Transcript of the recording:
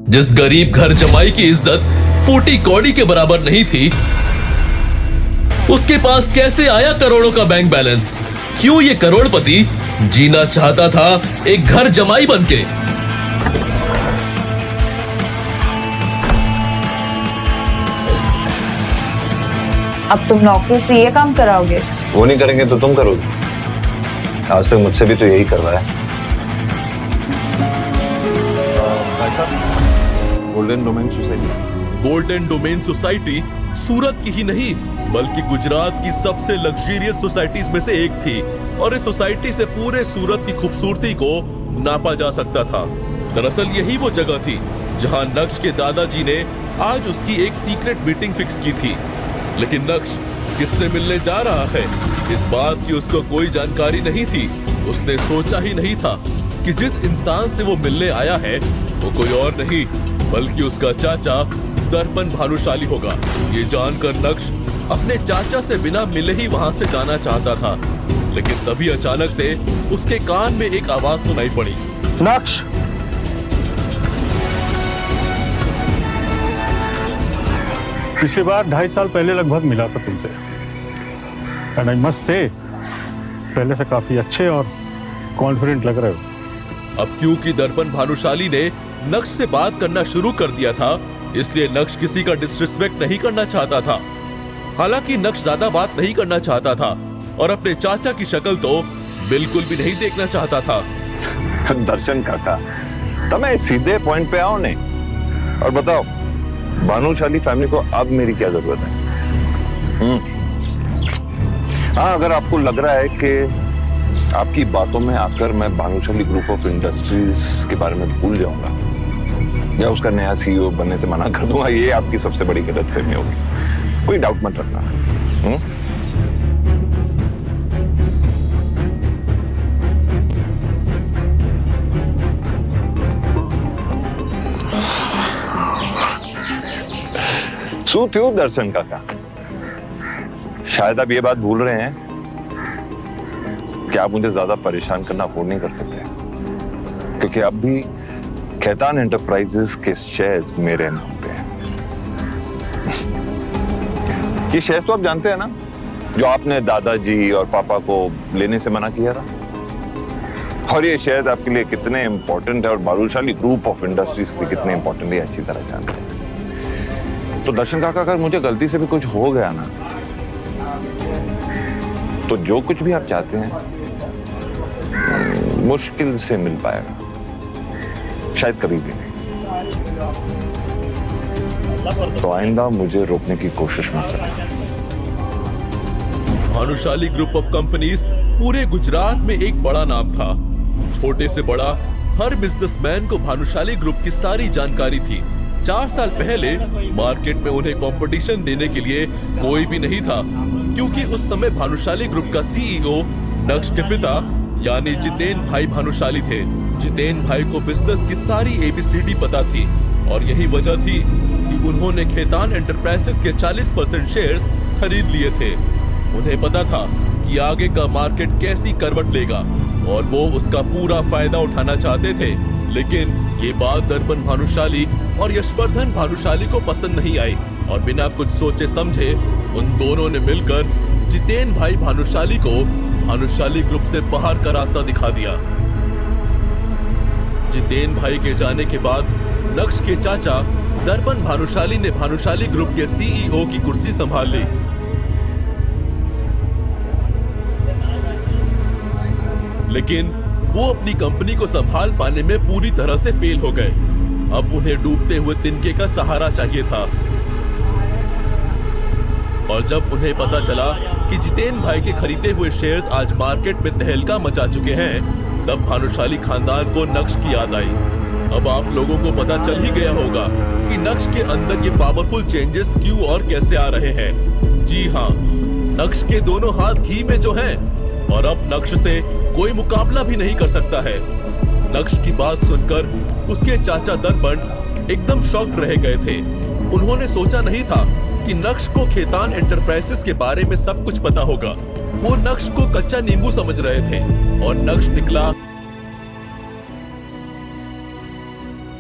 जिस गरीब घर जमाई की इज्जत फूटी कौड़ी के बराबर नहीं थी, उसके पास कैसे आया करोड़ों का बैंक बैलेंस? क्यों ये करोड़पति जीना चाहता था एक घर जमाई बनके? अब तुम नौकरों से ये काम कराओगे? वो नहीं करेंगे तो तुम करोगे। आज तक मुझसे भी तो यही करवाया। Golden Domain Society. Golden Domain Society Surat की ही नहीं बल्कि गुजरात की सबसे लग्जरियस सोसाइटीज में से एक थी और इस सोसाइटी से पूरे सूरत की खूबसूरती को नापा जा सकता था। दरअसल यही वो जगह थी जहां नक्श के दादाजी ने आज उसकी एक सीक्रेट मीटिंग फिक्स की थी। लेकिन नक्श किससे मिलने जा रहा है, इस बात की उसको कोई जानकारी नहीं थी। उसने सोचा ही नहीं था कि जिस इंसान से वो मिलने आया है वो कोई और नहीं बल्कि उसका चाचा दर्पण भानुशाली होगा। ये जानकर नक्श अपने चाचा से बिना मिले ही वहां से जाना चाहता था, लेकिन तभी अचानक से उसके कान में एक आवाज सुनाई पड़ी। नक्श, पिछली बार 2.5 साल पहले लगभग मिला था तुमसे, एंड आई मस्ट से पहले से काफी अच्छे और कॉन्फिडेंट लग रहे हो। अब क्योंकि दर्पण भानुशाली ने नक्श से बात करना शुरू कर दिया था, इसलिए नक्श किसी का डिसरिस्पेक्ट नहीं करना चाहता था। हालांकि नक्श ज्यादा बात नहीं करना चाहता था और अपने चाचा की शक्ल तो बिल्कुल भी नहीं देखना चाहता था। दर्शन काका, तमें सीधे पॉइंट पे आओ ने और बताओ भानुशाली फैमिली को अब मेरी क्या जरूरत है? हाँ, अगर आपको लग रहा है कि आपकी बातों में आकर मैं भानुशाली ग्रुप ऑफ इंडस्ट्रीज के बारे में भूल जाऊंगा या उसका नया सीईओ बनने से मना कर दूंगा, ये आपकी सबसे बड़ी गलतफहमी होगी। कोई डाउट मत रखना। सू थ्यू दर्शन काका, शायद आप ये बात भूल रहे हैं कि आप मुझे ज्यादा परेशान करना अफोर्ड नहीं कर सकते, क्योंकि अब भी खेतान एंटरप्राइजेस के शेयर्स मेरे नाम पे हैं। ये शेयर्स तो आप जानते हैं ना, जो आपने दादाजी और पापा को लेने से मना किया था। और ये शेयर्स आपके लिए कितने इंपॉर्टेंट है और भानुशाली ग्रुप ऑफ इंडस्ट्रीज के कितने इंपॉर्टेंट है अच्छी तरह जानते हैं। तो दर्शन काका, अगर मुझे गलती से भी कुछ हो गया ना, तो जो कुछ भी आप चाहते हैं मुश्किल से मिल पाएगा, शायद कभी भी नहीं। तो आइंदा मुझे रोकने की कोशिश मत करना। भानुशाली ग्रुप ऑफ कंपनीज पूरे गुजरात में एक बड़ा नाम था। छोटे से बड़ा हर बिजनेसमैन को भानुशाली ग्रुप की सारी जानकारी थी। 4 साल पहले मार्केट में उन्हें कंपटीशन देने के लिए कोई भी नहीं था, क्योंकि उस समय भानुशाली ग्रुप का सीईओ नक्श के पिता यानी जितेन भाई भानुशाली थे। जितेन भाई को बिजनेस की सारी एबीसीडी पता थी और यही वजह थी कि उन्होंने खेतान एंटरप्राइजेस के 40% शेयर्स खरीद लिए थे। उन्हें पता था कि आगे का मार्केट कैसी करवट लेगा और वो उसका पूरा फायदा उठाना चाहते थे। लेकिन ये बात दर्पण भानुशाली और यशवर्धन भानुशाली को पसंद नहीं आई और बिना कुछ सोचे समझे उन दोनों ने मिलकर जितेन भाई भानुशाली को भानुशाली ग्रुप से बाहर का रास्ता दिखा दिया। जितेन भाई के जाने के बाद नक्श के चाचा दर्पण भानुशाली ने भानुशाली ग्रुप के सीईओ की कुर्सी संभाल ली। लेकिन वो अपनी कंपनी को संभाल पाने में पूरी तरह से फेल हो गए। अब उन्हें डूबते हुए तिनके का सहारा चाहिए था। और जब उन्हें पता चला कि जितेन भाई के खरीदे हुए शेयर्स आज मार्केट में तहलका मचा चुके हैं, तब भानुशाली खानदान को नक्श की याद आई। अब आप लोगों को पता चल ही गया होगा कि नक्श के अंदर ये पावरफुल चेंजेस क्यों और कैसे आ रहे हैं। जी हाँ, नक्श के दोनों हाथ घी में जो हैं और अब नक्श से कोई मुकाबला भी नहीं कर सकता है। नक्श की बात सुनकर उसके चाचा दर्पण एकदम शॉक्ड रह गए थे। उन्होंने सोचा नहीं था कि नक्श को खेतान एंटरप्राइजेस के बारे में सब कुछ पता होगा। वो नक्श को कच्चा नींबू समझ रहे थे और नक्श निकला